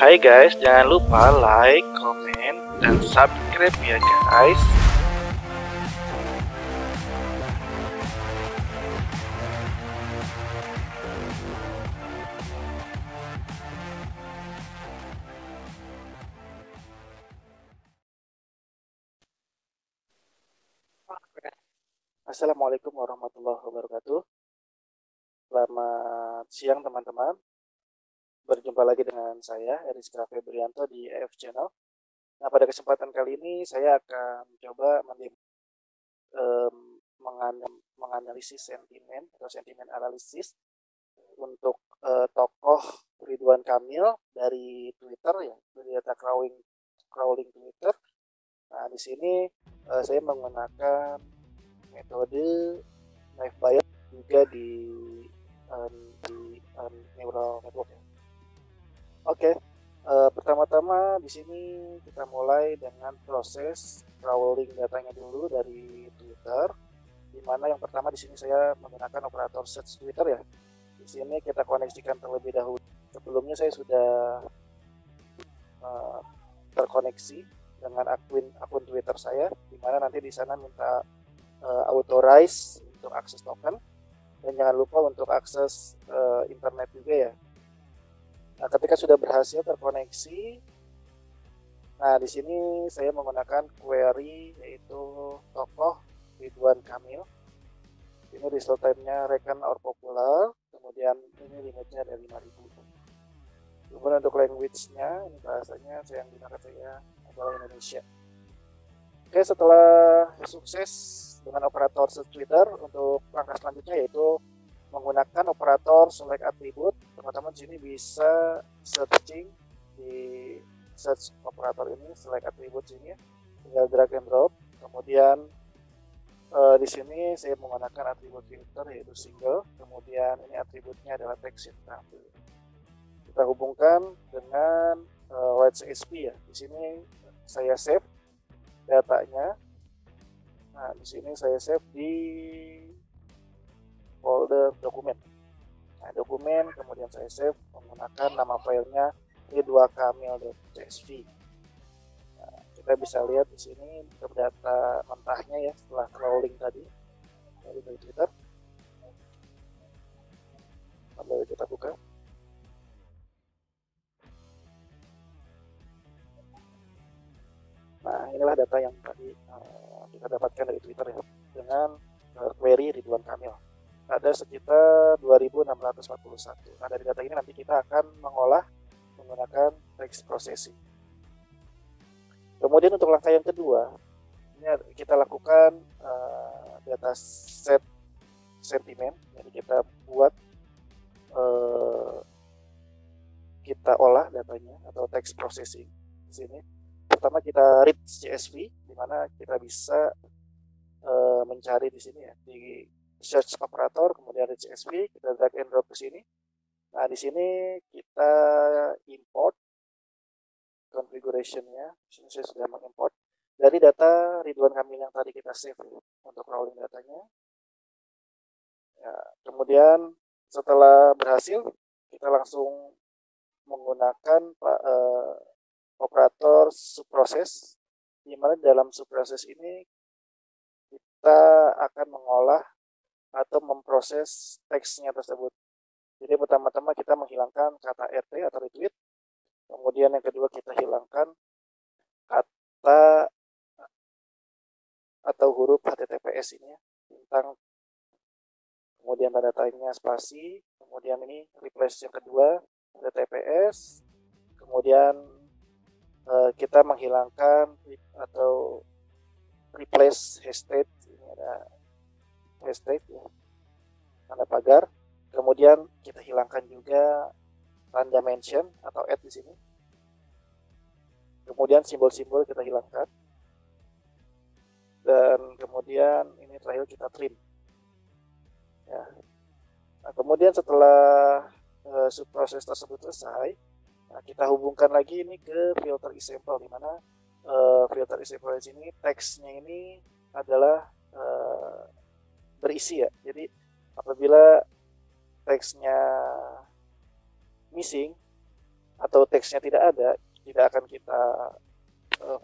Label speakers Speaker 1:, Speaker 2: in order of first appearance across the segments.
Speaker 1: Hai guys, jangan lupa like, komen, dan subscribe ya guys. Assalamualaikum warahmatullahi wabarakatuh. Selamat siang teman-teman. Berjumpa lagi dengan saya, Eriska Febrianto di EF Channel. Nah, pada kesempatan kali ini saya akan coba menganalisis sentimen atau sentimen analisis untuk tokoh Ridwan Kamil dari Twitter ya, dari data crawling Twitter. Nah, di sini saya menggunakan metode knife bias juga di neural network ya. Oke, pertama-tama di sini kita mulai dengan proses crawling datanya dulu dari Twitter. Di mana yang pertama di sini saya menggunakan operator search Twitter ya. Di sini kita koneksikan terlebih dahulu. Sebelumnya saya sudah terkoneksi dengan akun Twitter saya, di mana nanti di sana minta authorize untuk akses token, dan jangan lupa untuk akses internet juga ya. Nah, ketika sudah berhasil terkoneksi, nah di sini saya menggunakan query yaitu tokoh Ridwan Kamil. Ini result type-nya reckon or popular, kemudian ini limitnya ada 5000. Kemudian untuk language-nya, ini bahasanya saya yang gunakan adalah Indonesia. Oke, setelah sukses dengan operator search Twitter, untuk langkah selanjutnya yaitu menggunakan operator select attribute. Teman-teman di sini bisa searching di search operator ini, select attribute sini, tinggal drag and drop. Kemudian di sini saya menggunakan atribut filter yaitu single. Kemudian ini atributnya adalah text yang kita hubungkan dengan CSV ya. Di sini saya save datanya. Nah, di sini saya save di folder dokumen. Nah, dokumen kemudian saya save menggunakan nama filenya ridwankamil.csv. Nah, kita bisa lihat di sini data mentahnya ya setelah crawling tadi dari Twitter. Lalu kita buka. Nah, inilah data yang tadi kita dapatkan dari Twitter ya, dengan query Ridwan Kamil. Ada sekitar 2641. Nah, dari data ini nanti kita akan mengolah menggunakan text processing. Kemudian untuk langkah yang kedua, ini kita lakukan data set sentimen. Jadi kita buat kita olah datanya atau text processing di sini. Pertama kita read CSV, di mana kita bisa mencari di sini ya, di search operator, kemudian read CSV, kita drag and drop ke sini. Nah, di sini kita import configuration-nya. Di sini saya sudah mengimport dari data Ridwan Kamil yang tadi kita save untuk crawling datanya. Ya, kemudian setelah berhasil, kita langsung menggunakan operator subproses, di mana dalam subproses ini kita akan mengolah atau memproses teksnya tersebut. Jadi pertama-tama kita menghilangkan kata RT atau retweet, kemudian yang kedua kita hilangkan kata atau huruf HTTPS ini ya, tentang, kemudian tanda tanya spasi, kemudian ini replace yang kedua HTTPS, kemudian kita menghilangkan atau replace hashtag, ini ada hashtag ya, tanda pagar, kemudian kita hilangkan juga tanda mention atau add di sini, kemudian simbol-simbol kita hilangkan, dan kemudian ini terakhir kita trim ya. Nah, kemudian setelah subproses tersebut selesai, nah, kita hubungkan lagi ini ke filter example, di mana filter example di sini teksnya ini adalah berisi ya. Jadi apabila teksnya missing, atau teksnya tidak ada, tidak akan kita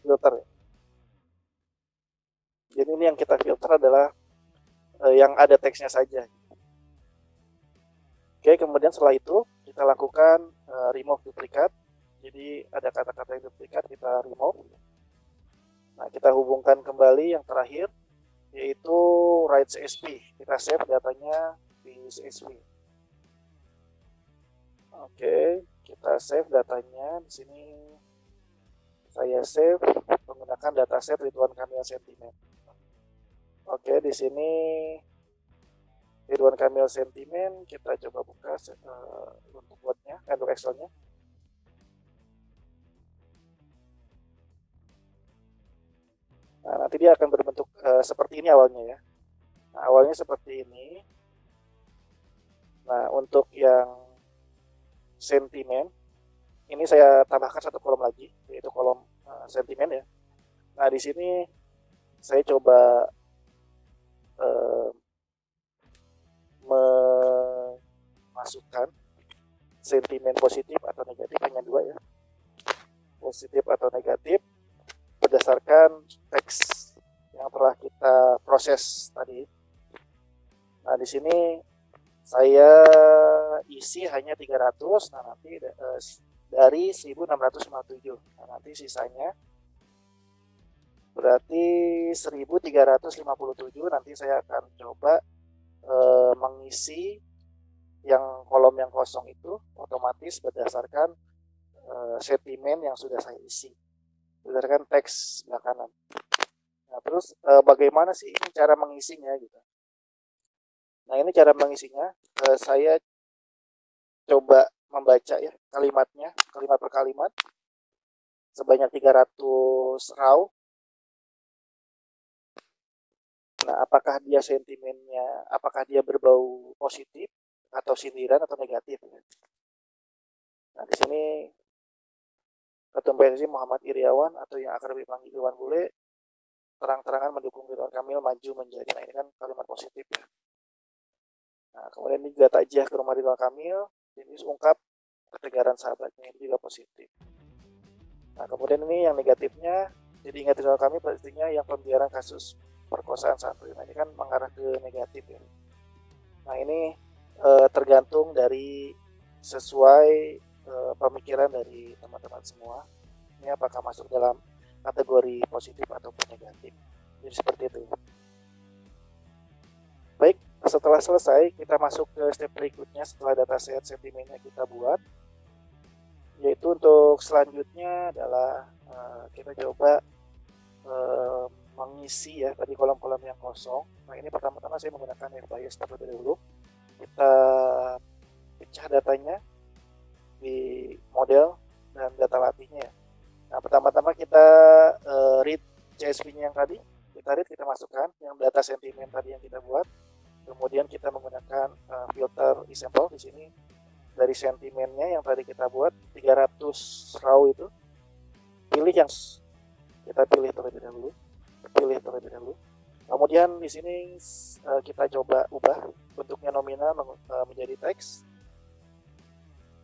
Speaker 1: filter. Jadi ini yang kita filter adalah yang ada teksnya saja. Oke, kemudian setelah itu kita lakukan remove duplikat. Jadi ada kata-kata yang duplikat, kita remove. Nah, kita hubungkan kembali yang terakhir, yaitu write CSV. Kita save datanya di CSV. Oke, kita save datanya di sini. Saya save menggunakan dataset Ridwan Kamil Sentiment. Oke, di sini Ridwan Kamil Sentiment, kita coba buka untuk Word-nya, untuk Excel-nya. Nah, nanti dia akan berbentuk seperti ini awalnya ya. Nah, awalnya seperti ini. Nah, untuk yang sentimen, ini saya tambahkan satu kolom lagi, yaitu kolom sentimen ya. Nah, di sini saya coba memasukkan sentimen positif atau negatif, hanya dua ya, positif atau negatif, berdasarkan teks yang telah kita proses tadi. Nah, di sini saya isi hanya 300, nah nanti dari 1657. Nah, nanti sisanya berarti 1357. Nanti saya akan coba mengisi yang kolom yang kosong itu otomatis berdasarkan sentimen yang sudah saya isi, berdasarkan teks sebelah kanan. Nah, terus bagaimana sih ini cara mengisinya gitu. Nah, ini cara mengisinya, saya coba membaca ya kalimatnya, kalimat per kalimat, sebanyak 300 row. Nah, apakah dia sentimennya, apakah dia berbau positif atau sindiran atau negatif. Nah, di sini Ketum PSSI Muhammad Iriawan atau yang akrab dipanggil Iwan Bule terang-terangan mendukung Ridwan Kamil maju menjadi. Nah, ini kan kalimat positif ya. Nah, kemudian ini juga takjiah ke rumah Ridwan Kamil, ini ungkap ketegaran sahabatnya, ini juga positif. Nah, kemudian ini yang negatifnya, jadi ingat Ridwan Kamil pastinya yang pembiaran kasus perkosaan santri. Nah, ini kan mengarah ke negatif ya. Nah, ini tergantung dari sesuai pemikiran dari teman-teman semua. Ini apakah masuk dalam kategori positif ataupun negatif. Jadi seperti itu. Baik, setelah selesai kita masuk ke step berikutnya setelah dataset sentimennya kita buat, yaitu untuk selanjutnya adalah kita coba mengisi ya tadi kolom-kolom yang kosong. Nah, ini pertama-tama saya menggunakan FBIS terlebih dahulu. Kita pecah datanya di model dan data latihnya. Nah, pertama-tama kita read CSV-nya yang tadi, kita masukkan yang data sentimen tadi yang kita buat. Kemudian kita menggunakan filter example di sini dari sentimennya yang tadi kita buat 300 row itu. Pilih yang kita pilih terlebih dahulu. Kemudian di sini kita coba ubah bentuknya nominal menjadi teks.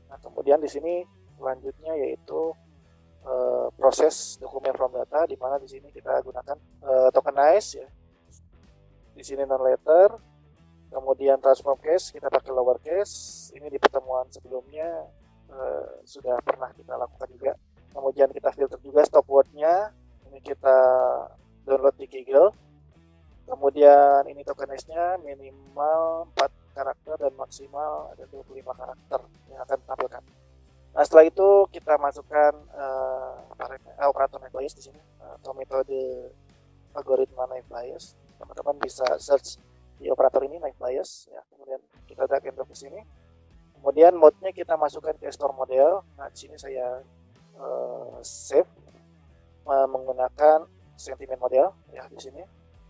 Speaker 1: Nah, kemudian di sini selanjutnya yaitu proses dokumen from data, di mana di sini kita gunakan tokenize ya. Di sini non letter. Kemudian transform case kita pakai lower case. Ini di pertemuan sebelumnya sudah pernah kita lakukan juga. Kemudian kita filter juga stop word-nya. Ini kita download di Kaggle. Kemudian ini tokenize-nya minimal 4 karakter dan maksimal ada 25 karakter yang akan ditampilkan. Nah, setelah itu kita masukkan operator naive Bayes di sini atau metode algoritma naive Bayes. Teman-teman bisa search di operator ini naive Bayes ya. Kemudian kita drag and drop ke sini. Kemudian mode-nya kita masukkan ke store model. Nah, di sini saya save menggunakan sentimen model ya. Di sini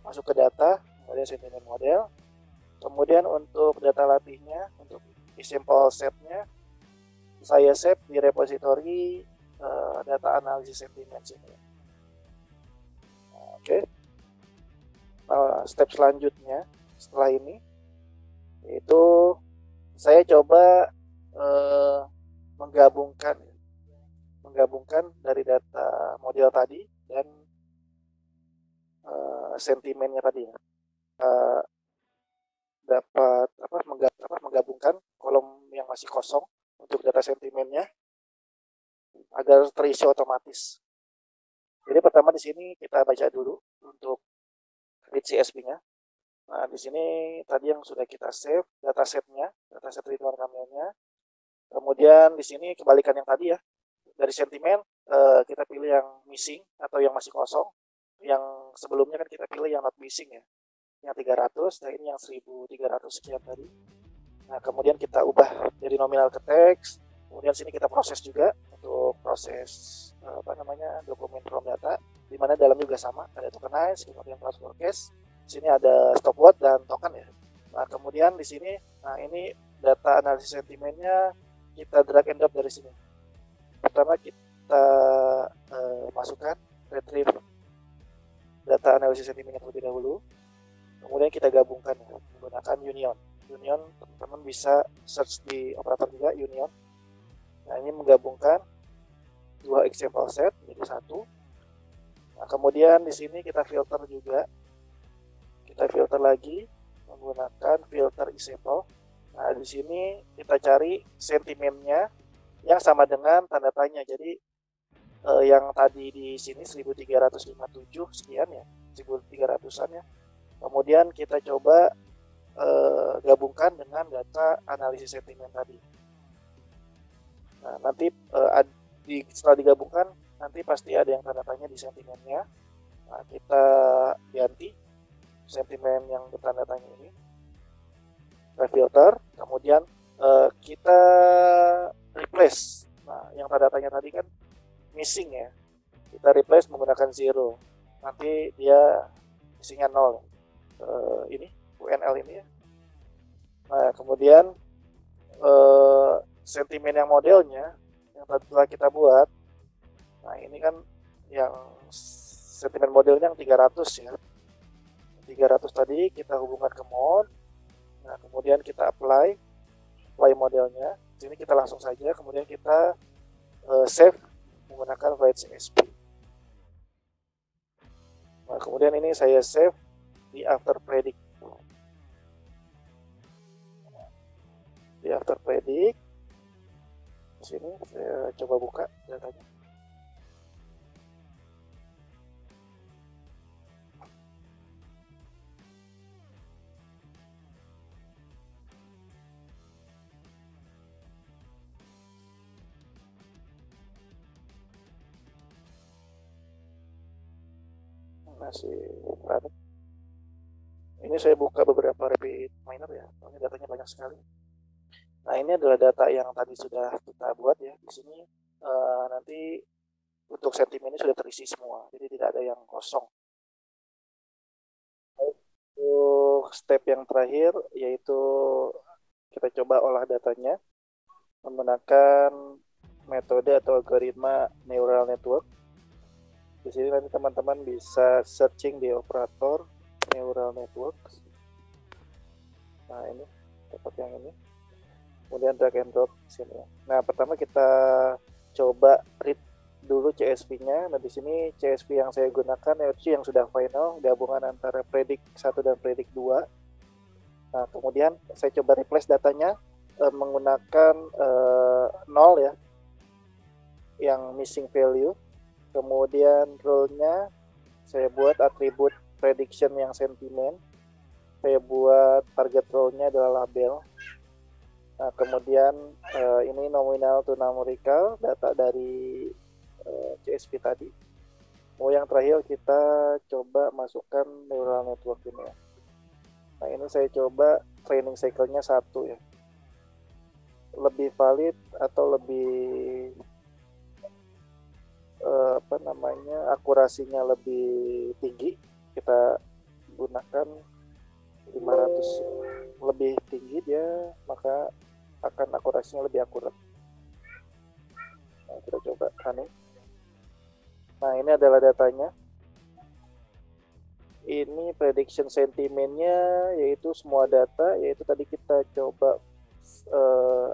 Speaker 1: masuk ke data, kemudian sentimen model. Kemudian untuk data latihnya, untuk example setnya, saya save di repository data analisis sentimen sini. Oke. Step selanjutnya setelah ini yaitu saya coba menggabungkan menggabungkan dari data model tadi dan sentimennya tadi ya. Dapat menggabungkan kolom yang masih kosong untuk data sentimennya agar terisi otomatis. Jadi pertama di sini kita baca dulu untuk read CSV-nya. Nah, di sini tadi yang sudah kita save datasetnya, dataset Ridwan Kamilnya. Kemudian di sini kebalikan yang tadi ya. Dari sentimen kita pilih yang missing atau yang masih kosong. Yang sebelumnya kan kita pilih yang not missing ya. Yang 300, nah ini yang 1300 sekian tadi. Nah, kemudian kita ubah dari nominal ke teks. Kemudian sini kita proses juga untuk proses dokumen from data, di mana dalam juga sama, ada tokenize, kemudian transfer case. Di sini ada stop word dan token ya. Nah, kemudian di sini, nah ini data analisis sentimennya kita drag and drop dari sini. Pertama kita masukkan retrieve data analisis sentimennya terlebih dahulu. Kemudian kita gabungkan ya, menggunakan union. Union teman-teman bisa search di operator juga union. Nah, ini menggabungkan dua example set menjadi satu. Nah, kemudian di sini kita filter juga. Kita filter lagi menggunakan filter example. Nah, di sini kita cari sentimennya yang sama dengan tanda tanya. Jadi yang tadi di sini 1357 sekian ya, 1300-an ya. Kemudian kita coba gabungkan dengan data analisis sentimen tadi. Nah, nanti setelah digabungkan nanti pasti ada yang tanda tanya di sentimennya. Nah, kita ganti sentimen yang bertanda tanya ini, kita filter, kemudian kita replace. Nah, yang tanda tanya tadi kan missing ya, kita replace menggunakan zero, nanti dia missingnya 0. Ini UNL ini ya. Nah, kemudian sentimen yang modelnya yang telah kita buat, nah ini kan yang sentimen modelnya yang 300 ya, 300 tadi kita hubungkan ke mode. Nah, kemudian kita apply modelnya. Sini kita langsung saja, kemudian kita save menggunakan write CSV. Nah, kemudian ini saya save di after predict. Di after predict, sini saya coba buka datanya. Masih padat. Ini saya buka beberapa repeat miner ya, ini datanya banyak sekali. Nah, ini adalah data yang tadi sudah kita buat ya. Di sini nanti untuk sentimen ini sudah terisi semua, jadi tidak ada yang kosong. Untuk step yang terakhir yaitu kita coba olah datanya menggunakan metode atau algoritma neural network. Di sini nanti teman-teman bisa searching di operator neural network. Nah, ini dapat yang ini. Kemudian drag and drop sini. Nah, pertama kita coba read dulu CSV-nya. Nah, di sini CSV yang saya gunakan yaitu yang sudah final, gabungan antara predict 1 dan predict 2. Nah, kemudian saya coba replace datanya menggunakan 0 ya, yang missing value. Kemudian role-nya saya buat atribut prediction yang sentimen. Saya buat target role-nya adalah label. Nah, kemudian ini nominal to numerical, data dari CSV tadi. Yang terakhir kita coba masukkan neural network ini ya. Nah, ini saya coba training cycle-nya 1 ya. Lebih valid atau lebih akurasinya lebih tinggi, kita gunakan 500 lebih tinggi dia, maka akan akurasinya lebih akurat. Nah, kita coba running. Nah, ini adalah datanya. Ini prediction sentimennya yaitu semua data, yaitu tadi kita coba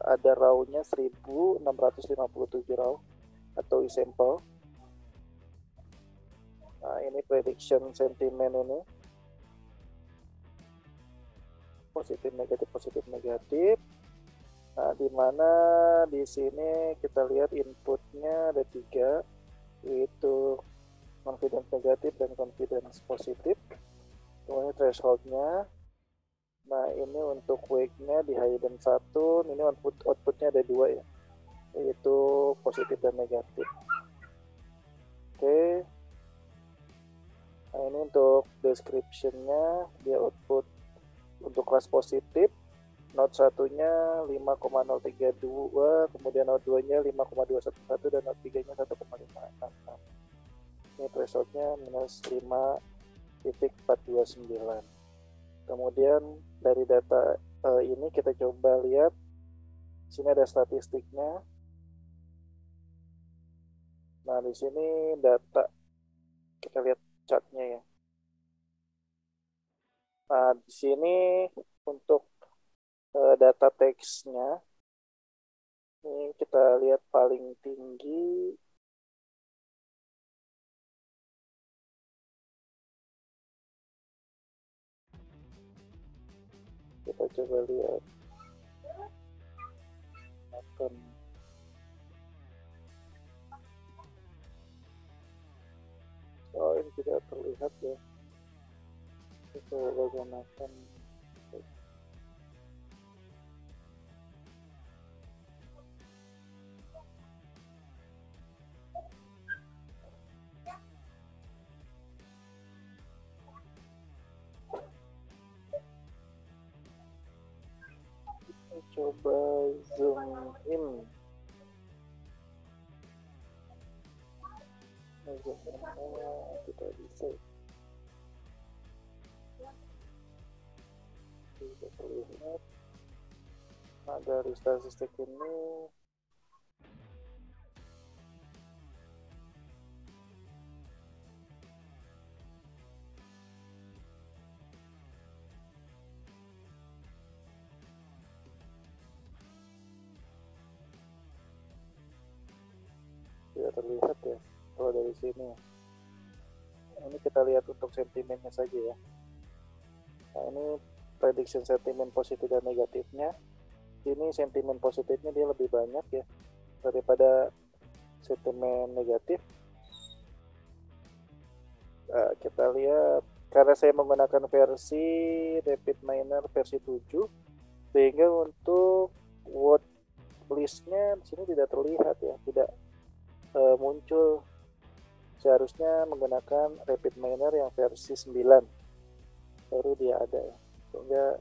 Speaker 1: ada raw-nya 1657 raw. atau e-sample. Nah, ini prediction sentimen ini. Positif negatif positif negatif. Nah, di mana di sini kita lihat inputnya ada 3, yaitu confidence negatif dan confidence positif. Kemudian thresholdnya. Nah, ini untuk wake-nya di hidden 1, ini outputnya ada 2 ya, yaitu positif dan negatif. Oke. Nah, ini untuk description-nya, dia output untuk kelas positif, node 1-nya 5,032, kemudian node 2-nya 5,211, dan node 3-nya 1,566. Ini threshold-nya minus 5,429. Kemudian dari data ini kita coba lihat, sini ada statistiknya. Nah, di sini data, kita lihat chartnya ya. Nah, di sini untuk data teksnya, ini kita lihat paling tinggi kita coba lihat akan ini tidak terlihat ya. Kita gunakan coba zoom in. Kita bisa terlihat. Nah, dari statistik ini tidak terlihat ya kalau dari sini. Ini kita lihat untuk sentimennya saja ya. Nah, ini prediction sentimen positif dan negatifnya. Ini sentimen positifnya dia lebih banyak ya daripada sentimen negatif. Nah, kita lihat karena saya menggunakan versi RapidMiner versi 7, sehingga untuk word listnya di sini tidak terlihat ya, tidak muncul. Seharusnya menggunakan RapidMiner yang versi 9 baru dia ada ya. Sehingga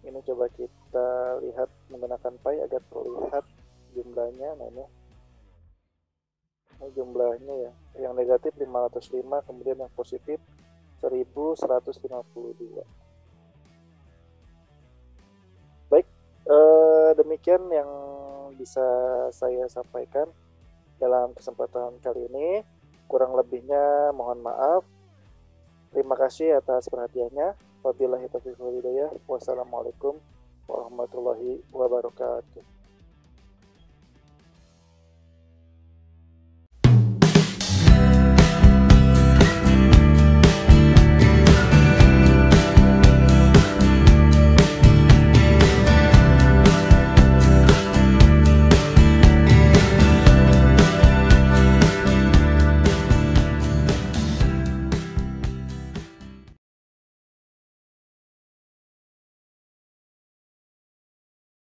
Speaker 1: ini coba kita lihat menggunakan Pi agar terlihat jumlahnya. Nah, ini jumlahnya ya, yang negatif 505, kemudian yang positif 1152. Baik, demikian yang bisa saya sampaikan dalam kesempatan kali ini. Kurang lebihnya mohon maaf. Terima kasih atas perhatiannya. Wabillahi taufiq wal hidayah. Wassalamualaikum warahmatullahi wabarakatuh.